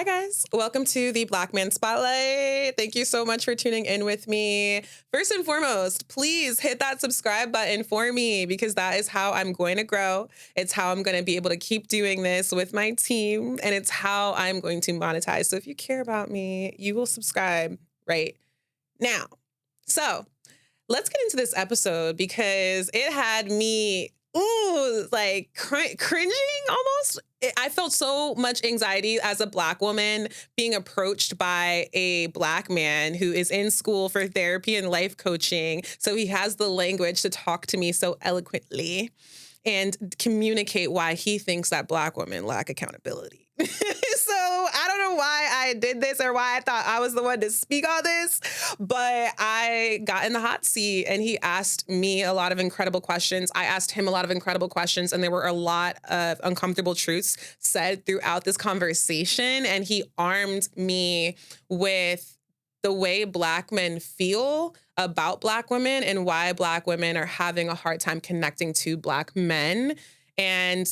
Hi, guys. Welcome to the Black Man Spotlight. Thank you so much for tuning in with me. First and foremost, please hit that subscribe button for me because that is how I'm going to grow. It's how I'm going to be able to keep doing this with my team, and it's how I'm going to monetize. So if you care about me, you will subscribe right now. So let's get into this episode because it had me, like cringing almost. I felt so much anxiety as a Black woman being approached by a Black man who is in school for therapy and life coaching. So he has the language to talk to me so eloquently and communicate why he thinks that Black women lack accountability. So I don't know why I did this or why I thought I was the one to speak on this, but I got in the hot seat and he asked me a lot of incredible questions. I asked him a lot of incredible questions, and there were a lot of uncomfortable truths said throughout this conversation. And he armed me with the way Black men feel about Black women and why Black women are having a hard time connecting to Black men. And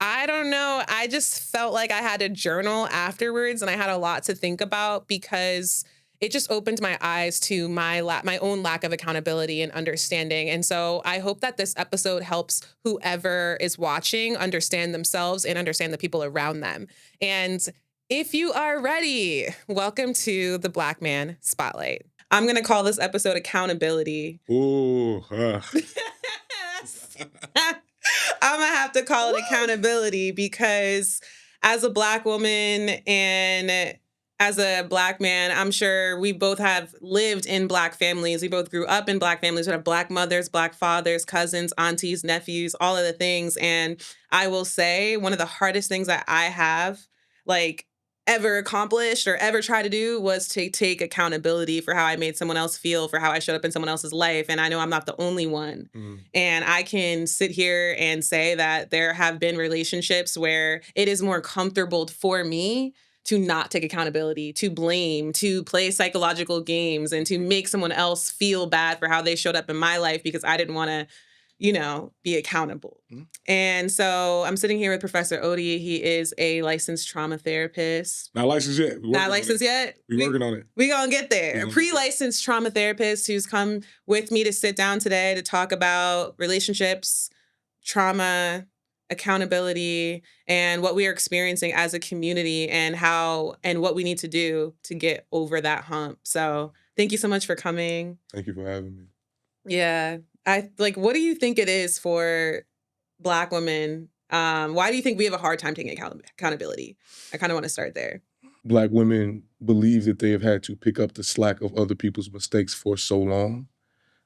I don't know. I just felt like I had to journal afterwards, and I had a lot to think about because it just opened my eyes to my own lack of accountability and understanding. And so I hope that this episode helps whoever is watching understand themselves and understand the people around them. And if you are ready, welcome to the Black Man Spotlight. I'm going to call this episode Accountability. Ooh. I'm going to have to call it accountability because as a Black woman and as a Black man, I'm sure we both have lived in Black families. We both grew up in Black families. We have Black mothers, Black fathers, cousins, aunties, nephews, all of the things. And I will say one of the hardest things that I have, like, ever accomplished or ever tried to do was to take accountability for how I made someone else feel, for how I showed up in someone else's life. And I know I'm not the only one. And I can sit here and say that there have been relationships where it is more comfortable for me to not take accountability, to blame, to play psychological games, and to make someone else feel bad for how they showed up in my life because I didn't want to, be accountable. And so I'm sitting here with Professor Odi. He is a licensed trauma therapist. Not licensed yet. Not licensed yet? We're working on it. We're going to get there. A pre-licensed trauma therapist who's come with me to sit down today to talk about relationships, trauma, accountability, and what we are experiencing as a community and what we need to do to get over that hump. So thank you so much for coming. Thank you for having me. Yeah. What do you think it is for Black women? Why do you think we have a hard time taking accountability? I kind of want to start there. Black women believe that they have had to pick up the slack of other people's mistakes for so long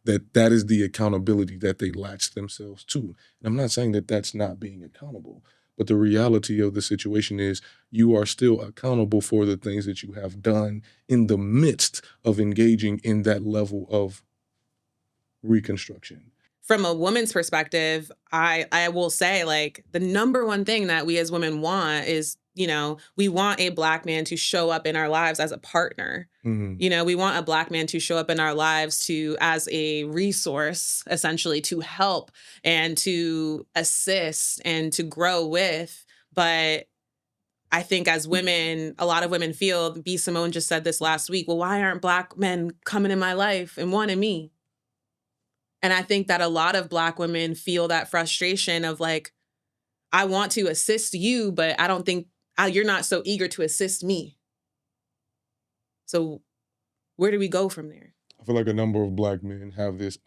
that is the accountability that they latch themselves to. And I'm not saying that that's not being accountable, but the reality of the situation is you are still accountable for the things that you have done in the midst of engaging in that level of reconstruction. From a woman's perspective, I will say, like, the number one thing that we as women want is, we want a Black man to show up in our lives as a partner. Mm-hmm. We want a Black man to show up in our lives as a resource, essentially, to help and to assist and to grow with. But I think as women, a lot of women feel, B. Simone just said this last week, well, why aren't Black men coming in my life and wanting me? And I think that a lot of Black women feel that frustration of, like, I want to assist you, but I don't think you're not so eager to assist me. So where do we go from there? I feel like a number of Black men have this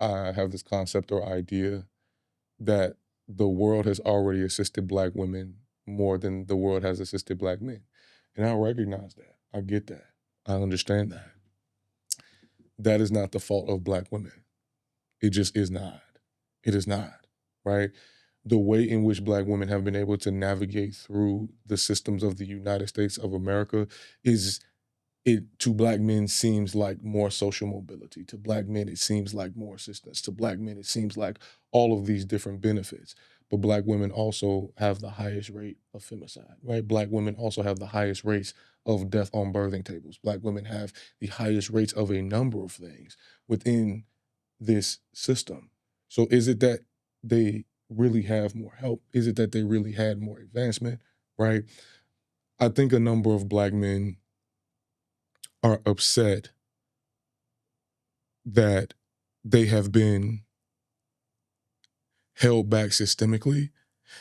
concept or idea that the world has already assisted Black women more than the world has assisted Black men. And I recognize that. I get that. I understand that. That is not the fault of Black women. It just is not. It is not, right? The way in which Black women have been able to navigate through the systems of the United States of America to Black men seems like more social mobility. To Black men, it seems like more assistance. To Black men, it seems like all of these different benefits. But Black women also have the highest rate of femicide, right? Black women also have the highest rates of death on birthing tables. Black women have the highest rates of a number of things within this system. So is it that they really have more help? Is it that they really had more advancement, right? I think a number of Black men are upset that they have been held back systemically,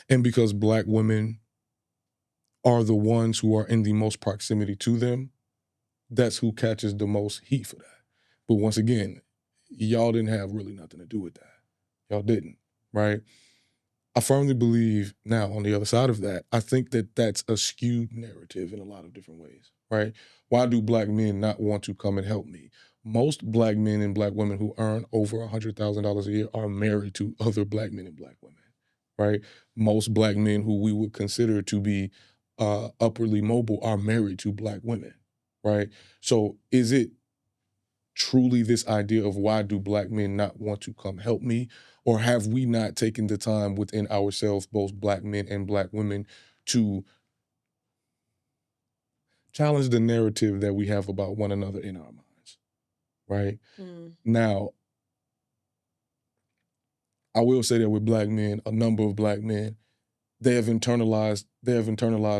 and because Black women are the ones who are in the most proximity to them, that's who catches the most heat for that. But once again, y'all didn't have really nothing to do with that. Y'all didn't, right? I firmly believe now, on the other side of that, I think that that's a skewed narrative in a lot of different ways, right? Why do Black men not want to come and help me? Most Black men and Black women who earn over $100,000 a year are married to other Black men and Black women, right? Most Black men who we would consider to be upwardly mobile are married to Black women, right? So is it truly this idea of why do Black men not want to come help me? Or have we not taken the time within ourselves, both Black men and Black women, to challenge the narrative that we have about one another in our minds, right? Now, I will say that with Black men, a number of Black men, they have internalized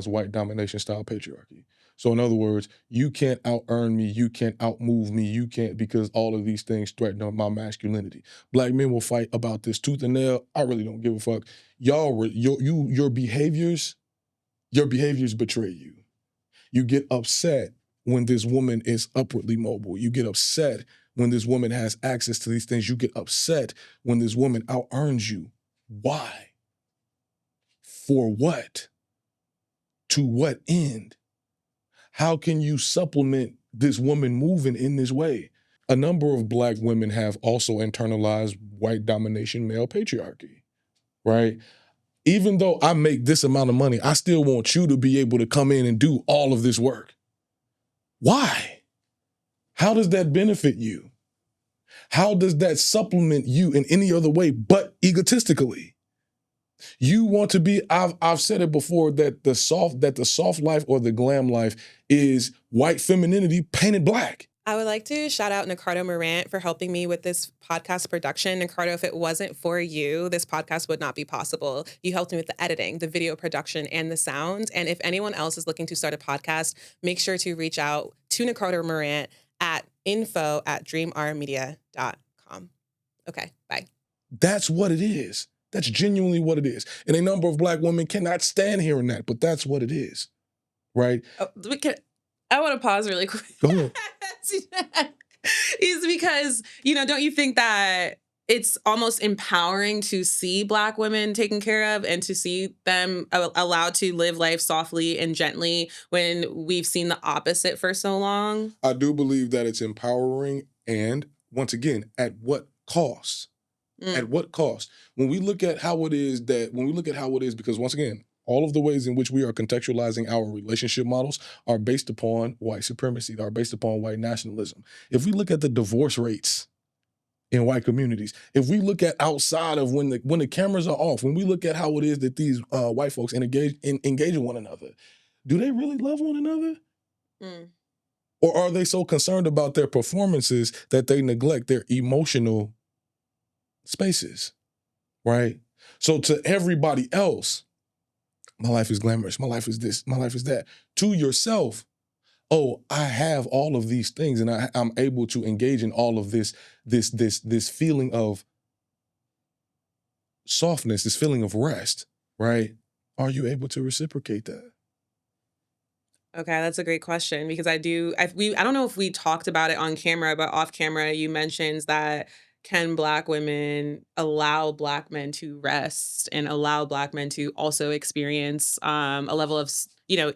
white domination style patriarchy. So in other words, you can't out-earn me, you can't out-move me, you can't, because all of these things threaten my masculinity. Black men will fight about this tooth and nail. I really don't give a fuck. Your behaviors betray you. You get upset when this woman is upwardly mobile. You get upset when this woman has access to these things. You get upset when this woman out-earns you. Why? For what? To what end? How can you supplement this woman moving in this way? A number of Black women have also internalized white domination male patriarchy, right? Even though I make this amount of money, I still want you to be able to come in and do all of this work. Why? How does that benefit you? How does that supplement you in any other way but egotistically? You want to be, I've said it before, that the soft life or the glam life is white femininity painted Black. I would like to shout out Nicardo Morant for helping me with this podcast production. Nicardo, if it wasn't for you, this podcast would not be possible. You helped me with the editing, the video production, and the sound. And if anyone else is looking to start a podcast, make sure to reach out to Nicardo Morant at info@dreamrmedia.com. Okay, bye. That's what it is. That's genuinely what it is. And a number of Black women cannot stand hearing that, but that's what it is, right? I want to pause really quick. Go ahead. Is because, don't you think that it's almost empowering to see Black women taken care of and to see them allowed to live life softly and gently when we've seen the opposite for so long? I do believe that it's empowering, and once again, at what cost? At what cost? When we look at how it is, because once again, all of the ways in which we are contextualizing our relationship models are based upon white supremacy, are based upon white nationalism. If we look at the divorce rates in white communities, if we look at outside of when the cameras are off, when we look at how it is that these white folks engage in one another, do they really love one another? Or are they so concerned about their performances that they neglect their emotional spaces, right? So to everybody else, my life is glamorous, my life is this, my life is that. To yourself, oh, I have all of these things and I'm able to engage in all of this feeling of softness, this feeling of rest, right? Are you able to reciprocate that? Okay, that's a great question because I don't know if we talked about it on camera, but off camera you mentioned that can Black women allow Black men to rest and allow Black men to also experience a level of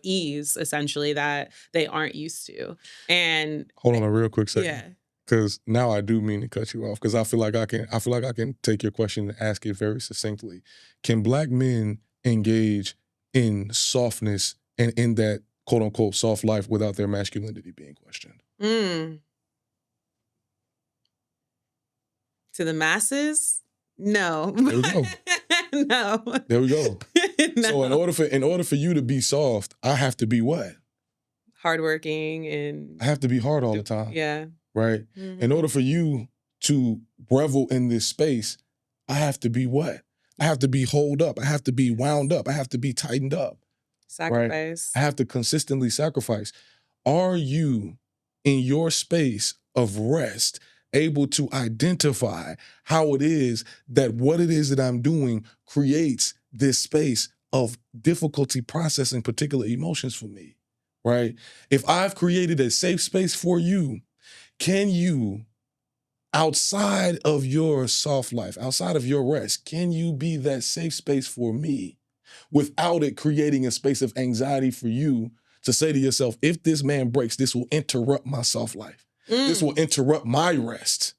ease essentially that they aren't used to. And hold on a real quick second. Yeah. Because now I do mean to cut you off because I feel like I can take your question and ask it very succinctly. Can Black men engage in softness and in that quote unquote soft life without their masculinity being questioned? To the masses? No. There we go. No. There we go. No. So in order for you to be soft, I have to be what? Hardworking and I have to be hard all the time. Yeah. Right? In order for you to revel in this space, I have to be what? I have to be holed up. I have to be wound up. I have to be tightened up. Sacrifice. I have to consistently sacrifice. Are you in your space of rest able to identify how it is that what it is that I'm doing creates this space of difficulty processing particular emotions for me, right? If I've created a safe space for you, can you, outside of your soft life, outside of your rest, can you be that safe space for me without it creating a space of anxiety for you to say to yourself, if this man breaks, this will interrupt my soft life. This will interrupt my rest.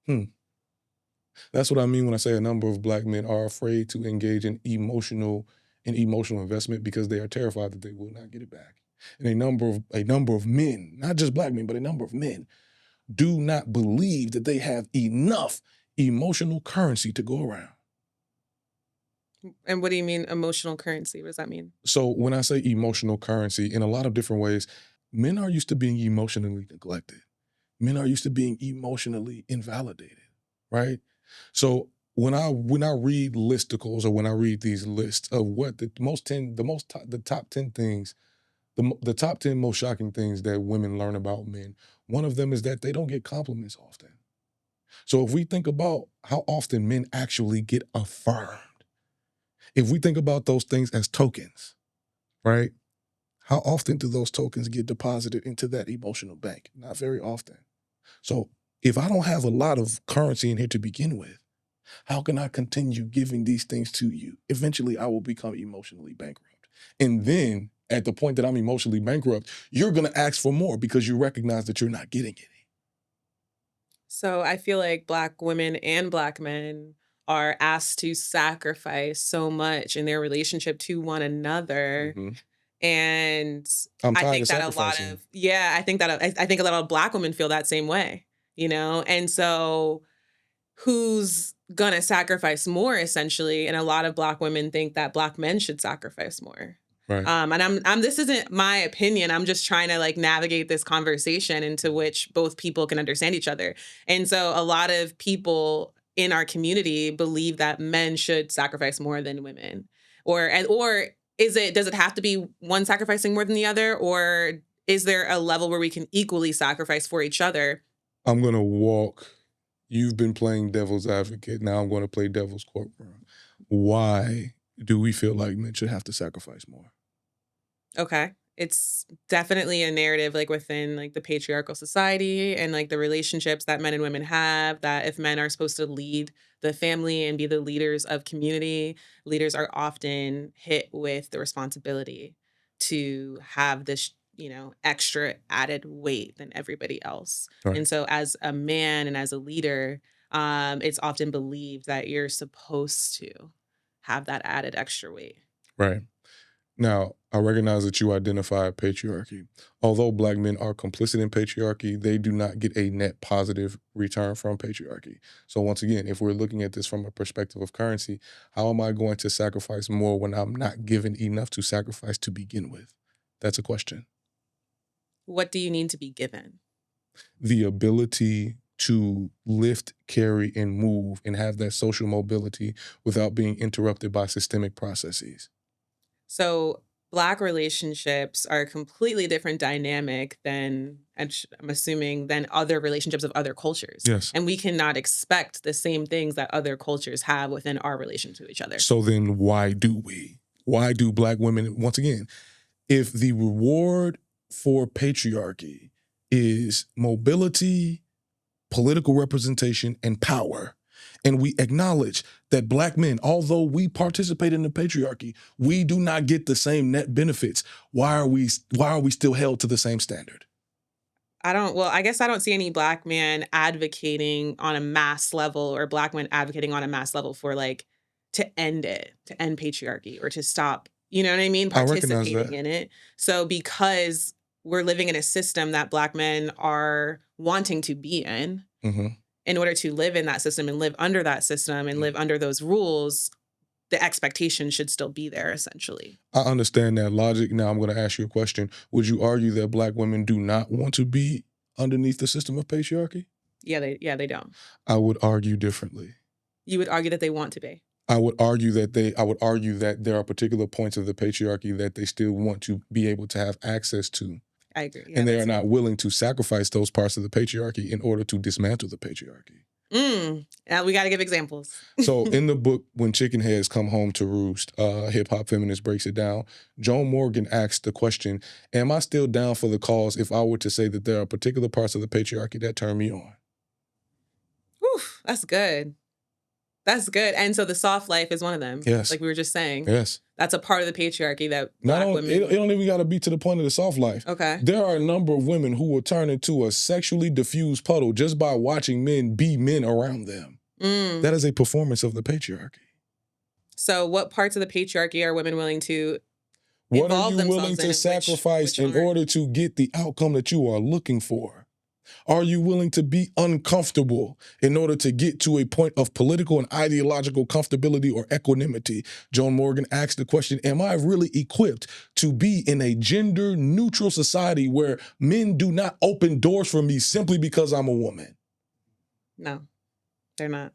That's what I mean when I say a number of Black men are afraid to engage in emotional investment because they are terrified that they will not get it back. And a number of men, not just Black men, but a number of men do not believe that they have enough emotional currency to go around. And what do you mean emotional currency? What does that mean? So when I say emotional currency, in a lot of different ways, men are used to being emotionally neglected. Men are used to being emotionally invalidated, right? So when I read listicles or when I read these lists of what the top 10 things, the top 10 most shocking things that women learn about men, one of them is that they don't get compliments often. So if we think about how often men actually get affirmed, if we think about those things as tokens, right? How often do those tokens get deposited into that emotional bank? Not very often. So if I don't have a lot of currency in here to begin with, how can I continue giving these things to you? Eventually, I will become emotionally bankrupt. And then at the point that I'm emotionally bankrupt, you're going to ask for more because you recognize that you're not getting any. So I feel like Black women and Black men are asked to sacrifice so much in their relationship to one another. Mm-hmm. And I'm I tired think of that a lot sacrificing. of, yeah, I think that I think a lot of Black women feel that same way, you know? And so who's gonna sacrifice more essentially? And a lot of Black women think that Black men should sacrifice more. Right. And I'm this isn't my opinion. I'm just trying to like navigate this conversation into which both people can understand each other. And so a lot of people in our community believe that men should sacrifice more than women. Or does it have to be one sacrificing more than the other? Or is there a level where we can equally sacrifice for each other? I'm going to walk. You've been playing devil's advocate. Now I'm going to play devil's courtroom. Why do we feel like men should have to sacrifice more? Okay. It's definitely a narrative like within like the patriarchal society and like the relationships that men and women have, that if men are supposed to lead the family and be the leaders of community, leaders are often hit with the responsibility to have this, extra added weight than everybody else. Right. And so as a man and as a leader, it's often believed that you're supposed to have that added extra weight. Right. Now, I recognize that you identify patriarchy. Although Black men are complicit in patriarchy, they do not get a net positive return from patriarchy. So once again, if we're looking at this from a perspective of currency, how am I going to sacrifice more when I'm not given enough to sacrifice to begin with? That's a question. What do you need to be given? The ability to lift, carry, and move and have that social mobility without being interrupted by systemic processes. So Black relationships are a completely different dynamic than, I'm assuming, than other relationships of other cultures. Yes. And we cannot expect the same things that other cultures have within our relation to each other. So then why do we? Why do Black women, once again, if the reward for patriarchy is mobility, political representation, and power, and we acknowledge that Black men, although we participate in the patriarchy, we do not get the same net benefits. Why are we still held to the same standard? I guess I don't see any Black man advocating on a mass level or Black men advocating on a mass level for like to end patriarchy or to stop, you know what I mean? I recognize that. Participating in it. So because we're living in a system that Black men are wanting to be in, in order to live in that system and live under that system and live under those rules, the expectation should still be there, essentially. I understand that logic. Now I'm going to ask you a question. Would you argue that Black women do not want to be underneath the system of patriarchy? Yeah, they don't. I would argue differently. You would argue that they want to be. I would argue that there are particular points of the patriarchy that they still want to be able to have access to. I agree. Yeah, And they are that's not willing to sacrifice those parts of the patriarchy in order to dismantle the patriarchy. We got to give examples. So in the book, When Chicken Heads Come Home to Roost, Hip Hop Feminist breaks it down. Joan Morgan asks the question, am I still down for the cause if I were to say that there are particular parts of the patriarchy that turn me on? Whew, that's good. That's good. And so the soft life is one of them. Yes. Like we were just saying. Yes. That's a part of the patriarchy that Not Black only, women... it don't even got to be to the point of the soft life. Okay. There are a number of women who will turn into a sexually diffused puddle just by watching men be men around them. That is a performance of the patriarchy. So what parts of the patriarchy are women willing to What are involve you themselves willing in to and sacrifice which in aren't? order to get the outcome that you are looking for? Are you willing to be uncomfortable in order to get to a point of political and ideological comfortability or equanimity? Joan Morgan asked the question, am I really equipped to be in a gender neutral society where men do not open doors for me simply because I'm a woman? No, they're not.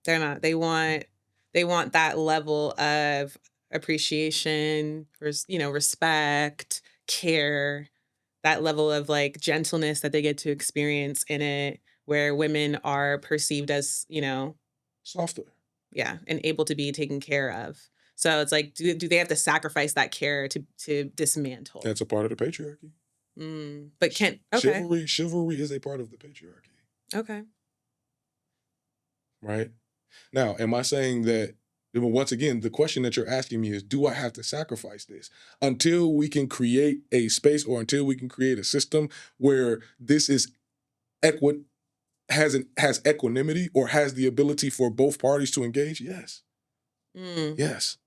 They're not. They want that level of appreciation, respect, care, that level of like gentleness that they get to experience in it, where women are perceived as, Softer. yeah, and able to be taken care of. So it's like, do they have to sacrifice that care to dismantle? That's a part of the patriarchy. But okay. Chivalry is a part of the patriarchy. Okay. Right? Now, am I saying that, once again, the question that you're asking me is, do I have to sacrifice this? Until we can create a space or until we can create a system where this is has equanimity or has the ability for both parties to engage? Yes. Yes.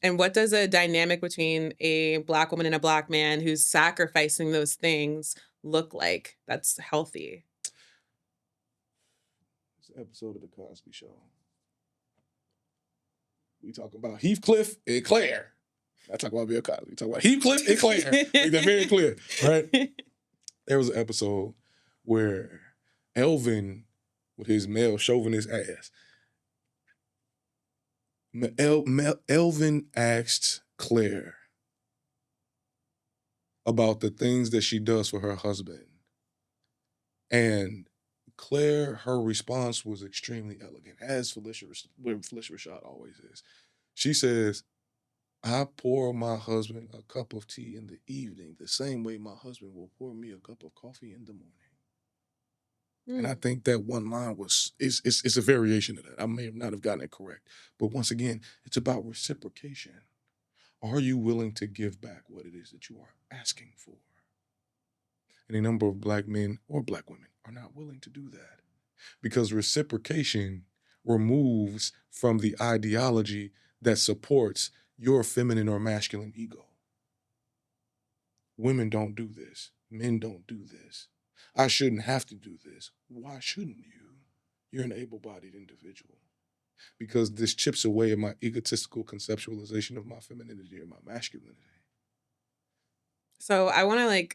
And what does a dynamic between a Black woman and a Black man who's sacrificing those things look like that's healthy? It's an episode of The Cosby Show. We talk about Heathcliff and Claire. I talk about Bill Cosby. We talk about Heathcliff and Claire. Make that very clear, right? There was an episode where Elvin, with his male chauvinist ass, Elvin asked Claire about the things that she does for her husband. And Claire, her response was extremely elegant, as Felicia Rashad always is. She says, I pour my husband a cup of tea in the evening the same way my husband will pour me a cup of coffee in the morning. And I think that one line is a variation of that. I may not have gotten it correct. But once again, it's about reciprocation. Are you willing to give back what it is that you are asking for? And a number of Black men or Black women are not willing to do that. Because reciprocation removes from the ideology that supports your feminine or masculine ego. Women don't do this. Men don't do this. I shouldn't have to do this. Why shouldn't you? You're an able-bodied individual. Because this chips away at my egotistical conceptualization of my femininity or my masculinity. So I want to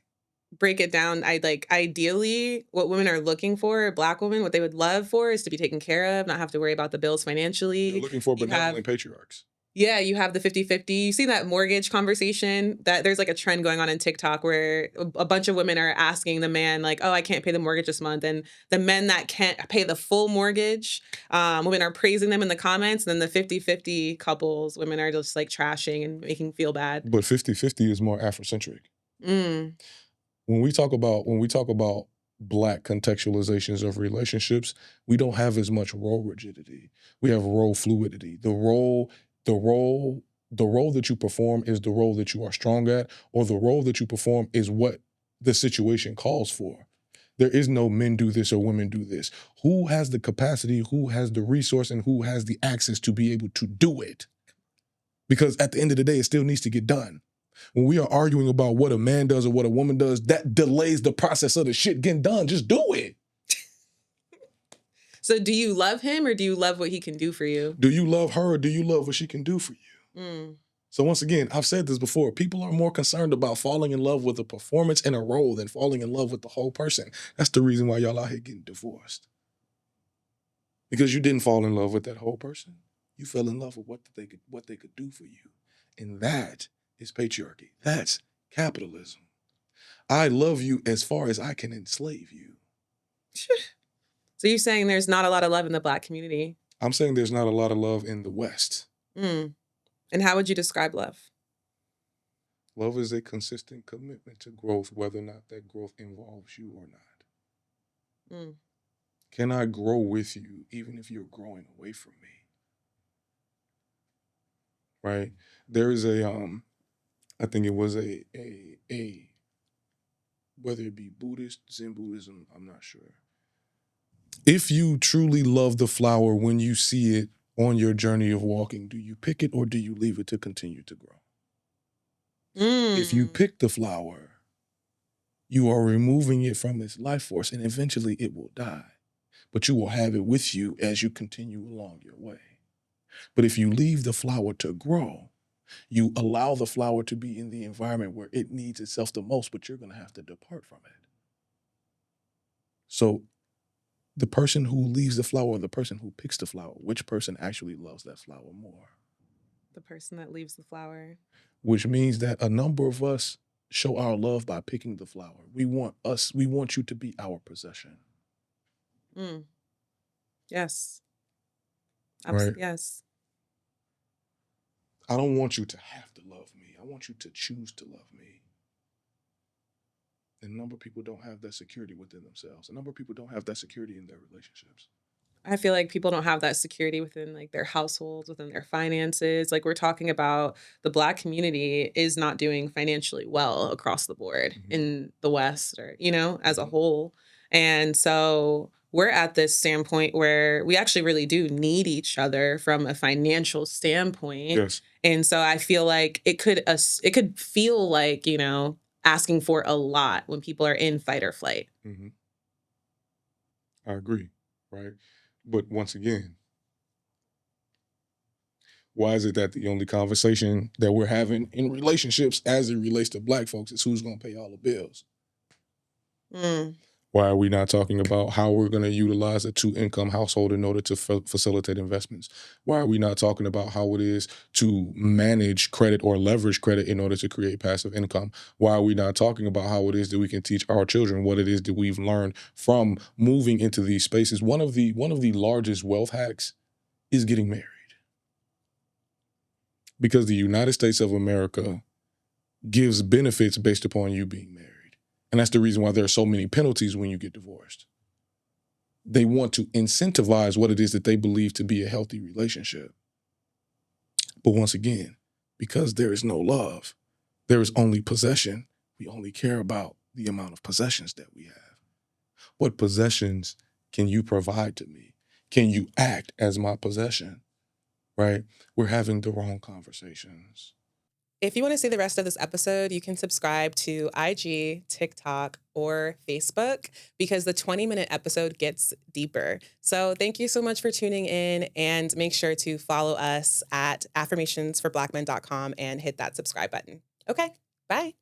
break it down. Ideally what women are looking for, Black women, what they would love for is to be taken care of, not have to worry about the bills financially. They're looking for benevolent patriarchs. Yeah, you have the 50-50. You see that mortgage conversation that there's a trend going on in TikTok where a bunch of women are asking the man oh, I can't pay the mortgage this month. And the men that can't pay the full mortgage, women are praising them in the comments. And then the 50-50 couples, women are just trashing and making feel bad. But 50-50 is more Afrocentric. When we talk about Black contextualizations of relationships, we don't have as much role rigidity. We have role fluidity. The role that you perform is the role that you are strong at, or the role that you perform is what the situation calls for. There is no men do this or women do this. Who has the capacity, who has the resource, and who has the access to be able to do it? Because at the end of the day, it still needs to get done. When we are arguing about what a man does or what a woman does, that delays the process of the shit getting done. Just do it. So do you love him or do you love what he can do for you? Do you love her or do you love what she can do for you? So once again, I've said this before, people are more concerned about falling in love with a performance and a role than falling in love with the whole person. That's the reason why y'all out here getting divorced. Because you didn't fall in love with that whole person. You fell in love with what they could do for you. And that is patriarchy. That's capitalism. I love you as far as I can enslave you. So you're saying there's not a lot of love in the Black community? I'm saying there's not a lot of love in the West. And how would you describe love? Love is a consistent commitment to growth, whether or not that growth involves you or not. Can I grow with you even if you're growing away from me? Right? There is I think it was a whether it be Buddhist, Zen Buddhism, I'm not sure. If you truly love the flower when you see it on your journey of walking, do you pick it or do you leave it to continue to grow? If you pick the flower, you are removing it from its life force and eventually it will die. But you will have it with you as you continue along your way. But if you leave the flower to grow, you allow the flower to be in the environment where it needs itself the most, but you're going to have to depart from it. So the person who leaves the flower or the person who picks the flower, which person actually loves that flower more? The person that leaves the flower. Which means that a number of us show our love by picking the flower. We want you to be our possession. Yes. Right? Yes. I don't want you to have to love me. I want you to choose to love me. And a number of people don't have that security within themselves. A number of people don't have that security in their relationships. I feel like people don't have that security within like their households, within their finances. Like we're talking about the Black community is not doing financially well across the board in the West or, as a whole. And so we're at this standpoint where we actually really do need each other from a financial standpoint. Yes. And so I feel like it could feel like, asking for a lot when people are in fight or flight. I agree, right? But once again, why is it that the only conversation that we're having in relationships as it relates to Black folks is who's going to pay all the bills? Why are we not talking about how we're going to utilize a two-income household in order to facilitate investments? Why are we not talking about how it is to manage credit or leverage credit in order to create passive income? Why are we not talking about how it is that we can teach our children what it is that we've learned from moving into these spaces? One of the largest wealth hacks is getting married. Because the United States of America gives benefits based upon you being married. And that's the reason why there are so many penalties when you get divorced. They want to incentivize what it is that they believe to be a healthy relationship. But once again, because there is no love, there is only possession. We only care about the amount of possessions that we have. What possessions can you provide to me? Can you act as my possession? Right? We're having the wrong conversations. If you want to see the rest of this episode, you can subscribe to IG, TikTok, or Facebook because the 20-minute episode gets deeper. So thank you so much for tuning in, and make sure to follow us at affirmationsforblackmen.com and hit that subscribe button. Okay, bye.